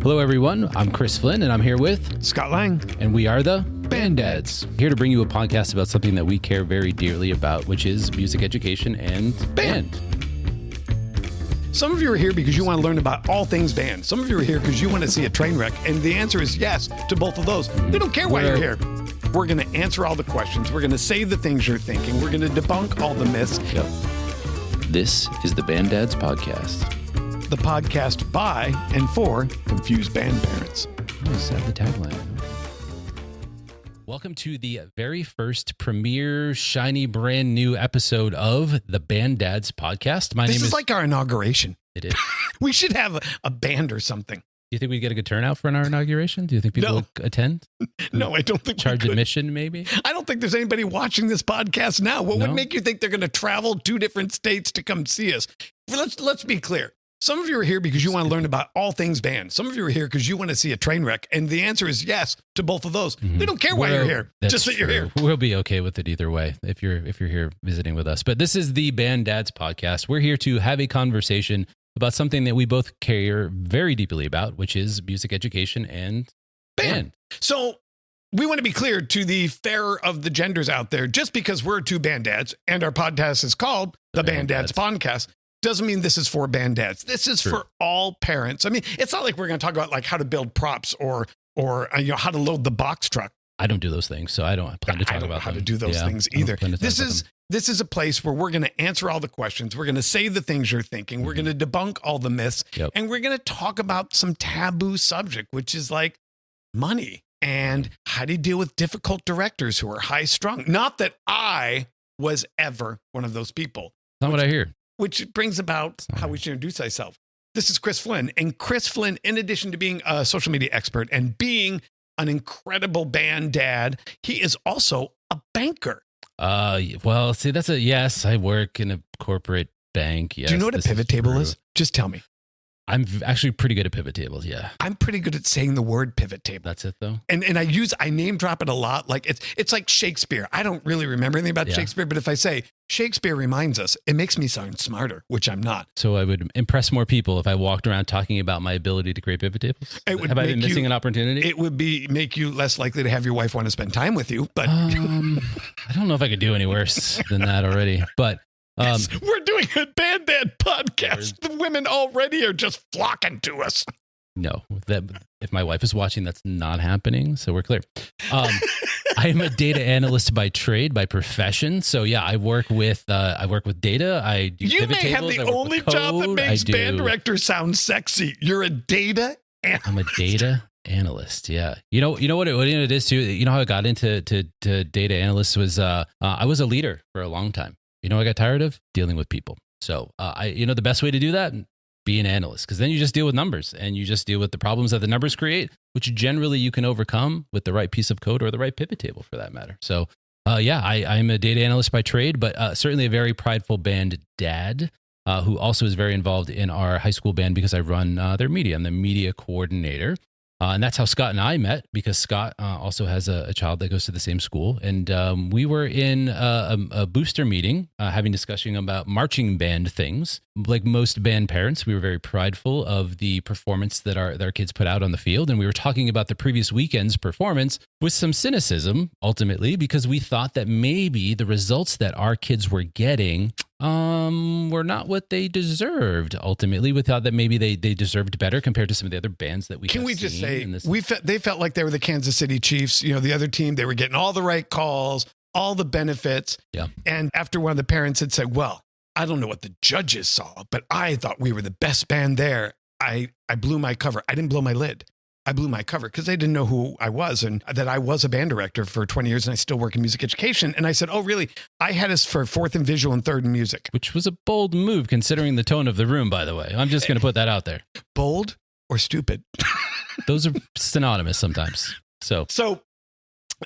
Hello, everyone. I'm Chris Flynn, and I'm here with Scott Lang. And we are the Band Dads. Here to bring you a podcast about something that we care very dearly about, which is music education and band. Some of you are here because you want to learn about all things band. Some of you are here because you want to see a train wreck. And the answer is yes to both of those. We don't care why you're here. We're going to answer all the questions. We're going to say the things you're thinking. We're going to debunk all the myths. Yep. This is the Band Dads Podcast. The podcast by and for confused band parents. Is that the tagline? Welcome to the very first premiere, shiny, brand new episode of the Band Dads Podcast. This is like our inauguration. It is. We should have a band or something. Do you think we'd get a good turnout for our inauguration? Do you think people will attend? No, I don't think Charge admission, maybe? I don't think there's anybody watching this podcast now. What would make you think they're going to travel 2 different states to come see us? Let's be clear. Some of you are here because you want to learn about all things band. Some of you are here because you want to see a train wreck. And the answer is yes to both of those. Mm-hmm. We don't care why you're here. Just that you're here. We'll be okay with it either way if you're here visiting with us. But this is the Band Dads Podcast. We're here to have a conversation about something that we both care very deeply about, which is music education and band. So we want to be clear to the fairer of the genders out there. Just because we're 2 band dads and our podcast is called the Band Dads Podcast doesn't mean this is for band dads. This is for all parents. I mean, it's not like we're going to talk about like how to build props or how to load the box truck. I don't do those things, so I don't plan to talk about how to do those things either. This is a place where we're going to answer all the questions. We're going to say the things you're thinking. Mm-hmm. We're going to debunk all the myths, and we're going to talk about some taboo subject, which is like money and how do you deal with difficult directors who are high strung. Not that I was ever one of those people. Not what I hear. Which brings about how we should introduce ourselves. This is Chris Flynn. And Chris Flynn, in addition to being a social media expert and being an incredible band dad, he is also a banker. Well, see, that's yes. I work in a corporate bank. Yes. Do you know what a pivot table is? Just tell me. I'm actually pretty good at pivot tables. Yeah. I'm pretty good at saying the word pivot table. That's it though. And I name drop it a lot. Like it's like Shakespeare. I don't really remember anything about Shakespeare, but if I say Shakespeare reminds us, it makes me sound smarter, which I'm not. So I would impress more people if I walked around talking about my ability to create pivot tables. Have I been missing an opportunity? It would make you less likely to have your wife want to spend time with you. But I don't know if I could do any worse than that already, but we're doing a Band Dad podcast. The women already are just flocking to us. No, if my wife is watching, that's not happening. So we're clear. I am a data analyst by trade, by profession. So yeah, I work with data. I do you pivot may tables, have the only job that makes band directors sound sexy. You're a data analyst. I'm a data analyst. Yeah. You know what it is too. You know how I got into data analyst was I was a leader for a long time. You know, I got tired of dealing with people. So the best way to do that, be an analyst, because then you just deal with numbers and you just deal with the problems that the numbers create, which generally you can overcome with the right piece of code or the right pivot table for that matter. So I'm a data analyst by trade, but certainly a very prideful band dad who also is very involved in our high school band because I run their media. I'm the media coordinator. And that's how Scott and I met, because Scott also has a child that goes to the same school. And we were in a booster meeting having discussion about marching band things. Like most band parents, we were very prideful of the performance that our kids put out on the field. And we were talking about the previous weekend's performance with some cynicism, ultimately, because we thought that maybe the results that our kids were getting were not what they deserved. Ultimately, we thought that maybe they deserved better compared to some of the other bands that we can. We just say they felt like they were the Kansas City Chiefs. You know, the other team, they were getting all the right calls, all the benefits. Yeah. And after one of the parents had said, "Well, I don't know what the judges saw, but I thought we were the best band there," I blew my cover. I didn't blow my lid. I blew my cover because they didn't know who I was and that I was a band director for 20 years and I still work in music education. And I said, "Oh, really? I had us for 4th in visual and 3rd in music." Which was a bold move considering the tone of the room, by the way. I'm just going to put that out there. Bold or stupid? Those are synonymous sometimes. So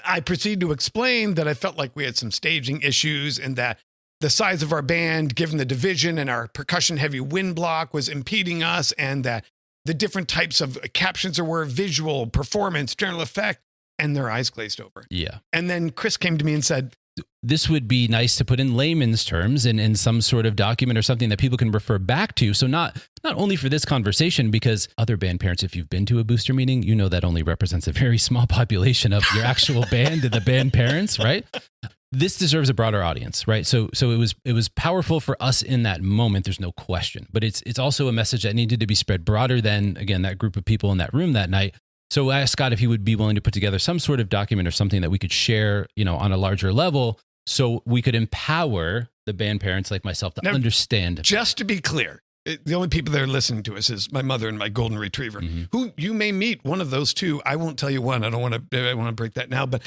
I proceeded to explain that I felt like we had some staging issues and that the size of our band, given the division and our percussion heavy wind block, was impeding us, and that the different types of captions there were visual, performance, general effect, and their eyes glazed over. Yeah. And then Chris came to me and said, this would be nice to put in layman's terms and in some sort of document or something that people can refer back to. So not only for this conversation, because other band parents, if you've been to a booster meeting, you know that only represents a very small population of your actual band and the band parents, right? This deserves a broader audience, right? So it was powerful for us in that moment. There's no question, but it's also a message that needed to be spread broader than, again, that group of people in that room that night. So I asked Scott if he would be willing to put together some sort of document or something that we could share, on a larger level, so we could empower the band parents like myself to understand. Just to be clear, the only people that are listening to us is my mother and my golden retriever, who you may meet one of those two. I won't tell you one. I want to break that now, but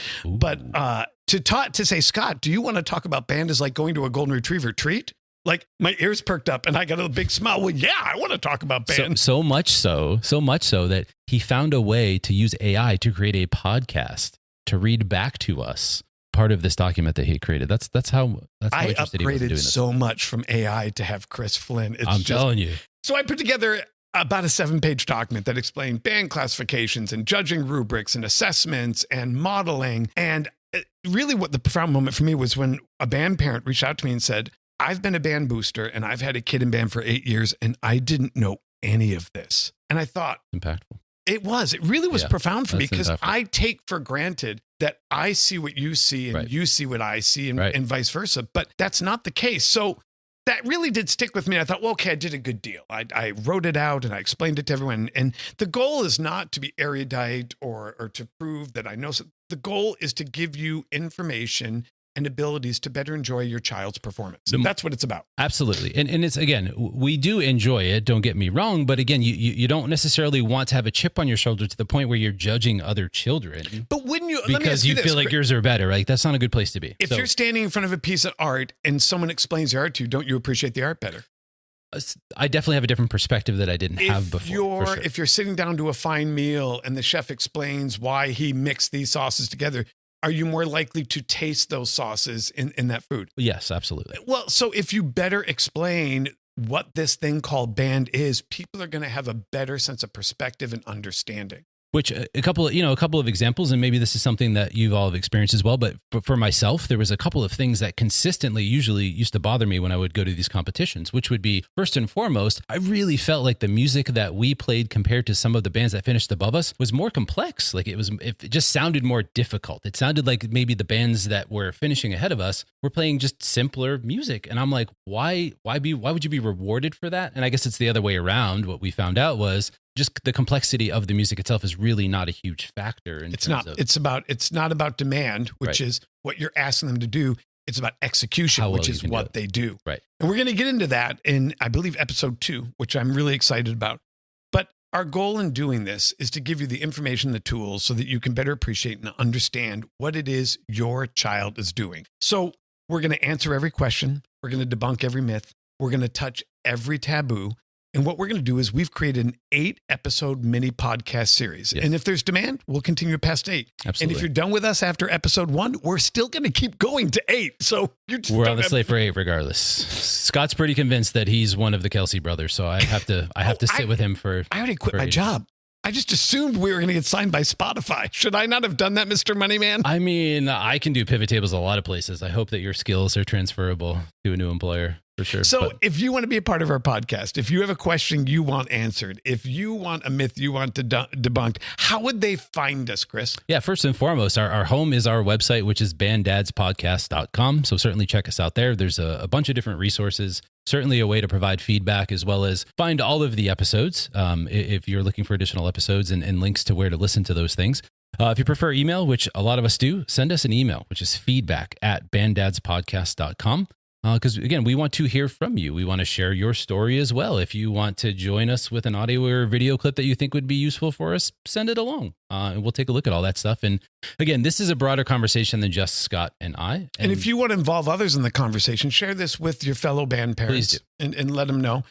to say, Scott, do you want to talk about band is like going to a golden retriever treat? Like my ears perked up and I got a big smile. Well, yeah, I want to talk about band. So much so that he found a way to use AI to create a podcast to read back to us part of this document that he created. That's how I interested he was in doing upgraded this. so much from AI to have Chris Flynn. I'm telling you. So I put together about a 7-page document that explained band classifications and judging rubrics and assessments and modeling. And really what the profound moment for me was when a band parent reached out to me and said, I've been a band booster and I've had a kid in band for 8 years and I didn't know any of this. And I thought, impactful. It really was profound for me, because impactful. I take for granted that I see what you see and you see what I see and vice versa. But that's not the case. So that really did stick with me. I thought, well, okay, I did a good deal. I wrote it out and I explained it to everyone. And the goal is not to be erudite or to prove that I know. The goal is to give you information and abilities to better enjoy your child's performance. That's what it's about. Absolutely. And it's, again, we do enjoy it, don't get me wrong, but again, you don't necessarily want to have a chip on your shoulder to the point where you're judging other children. But wouldn't you? Because you feel like yours are better, right? That's not a good place to be. If you're standing in front of a piece of art and someone explains the art to you, don't you appreciate the art better? I definitely have a different perspective that I didn't have before. If you're sitting down to a fine meal and the chef explains why he mixed these sauces together, are you more likely to taste those sauces in that food? Yes, absolutely. Well, so if you better explain what this thing called band is, people are going to have a better sense of perspective and understanding. Which a couple of examples, and maybe this is something that you've all experienced as well, but for myself, there was a couple of things that consistently usually used to bother me when I would go to these competitions, which would be, first and foremost, I really felt like the music that we played compared to some of the bands that finished above us was more complex. Like it just sounded more difficult. It sounded like maybe the bands that were finishing ahead of us were playing just simpler music. And I'm like, why would you be rewarded for that? And I guess it's the other way around. What we found out was just the complexity of the music itself is really not a huge factor. It's not about demand, which is what you're asking them to do. It's about execution, which is what they do. Right. And we're going to get into that in, I believe, episode 2, which I'm really excited about. But our goal in doing this is to give you the information, the tools, so that you can better appreciate and understand what it is your child is doing. So we're going to answer every question. We're going to debunk every myth. We're going to touch every taboo. And what we're going to do is we've created an 8-episode mini podcast series. Yes. And if there's demand, we'll continue past 8. Absolutely. And if you're done with us after episode 1, we're still going to keep going to 8. So we're on the slate for 8 regardless. Scott's pretty convinced that he's one of the Kelsey brothers. So I have to sit with him for. I already quit my job. I just assumed we were going to get signed by Spotify. Should I not have done that, Mr. Moneyman? I mean, I can do pivot tables a lot of places. I hope that your skills are transferable to a new employer. For sure. So if you want to be a part of our podcast, if you have a question you want answered, if you want a myth you want to debunked, how would they find us, Chris? Yeah, first and foremost, our home is our website, which is banddadspodcast.com. So certainly check us out there. There's a bunch of different resources, certainly a way to provide feedback as well as find all of the episodes if you're looking for additional episodes and links to where to listen to those things. If you prefer email, which a lot of us do, send us an email, which is feedback@banddadspodcast.com. Because again, we want to hear from you. We want to share your story as well. If you want to join us with an audio or video clip that you think would be useful for us, send it along. And we'll take a look at all that stuff. And again, this is a broader conversation than just Scott and I. And if you want to involve others in the conversation, share this with your fellow band parents and let them know.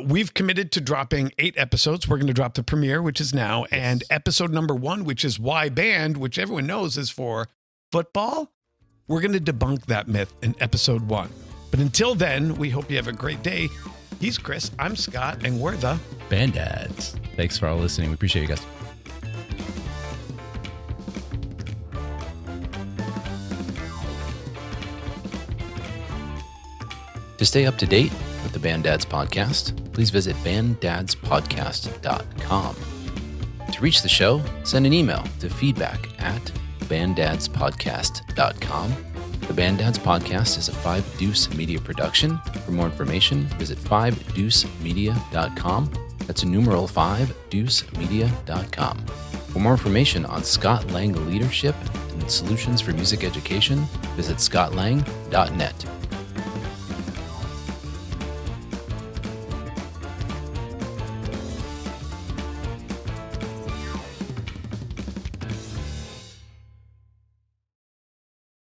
We've committed to dropping 8 episodes. We're going to drop the premiere, which is now, and episode number 1, which is Why Band, which everyone knows is for football. We're going to debunk that myth in episode 1. But until then, we hope you have a great day. He's Chris, I'm Scott, and we're the Band Dads. Thanks for all listening. We appreciate you guys. To stay up to date with the Band Dads podcast, please visit banddadspodcast.com. To reach the show, send an email to feedback@banddadspodcast.com. The Band Dads podcast is a 5 Deuce Media production. For more information, visit 5deucemedia.com. That's a numeral 5deucemedia.com. For more information on Scott Lang leadership and solutions for music education, visit scottlang.net.